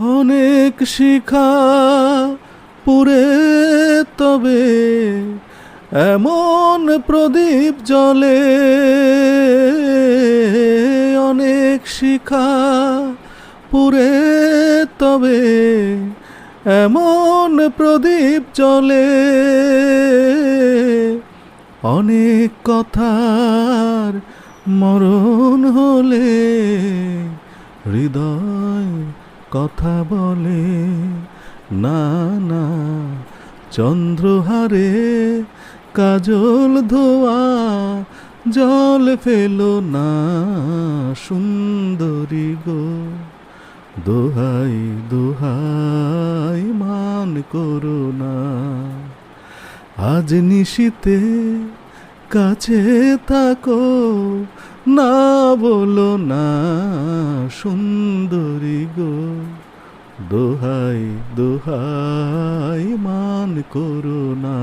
অনেক শিখা পুরে তবে এমন প্রদীপ জ্বলে, অনেক শিখা পুরে তবে এমন প্রদীপ জ্বলে, অনেক কথার মরণ হলে হৃদয় কথা বলে না না। চন্দ্রহারে কাজল ধোয়া জল ফেলো না সুন্দরী গো, দোহাই দোহাই মান করো না। আজ নিশীতে কাছে থাকো, না বলো না সুন্দরী গো, দোহাই দোহাই মান করো না।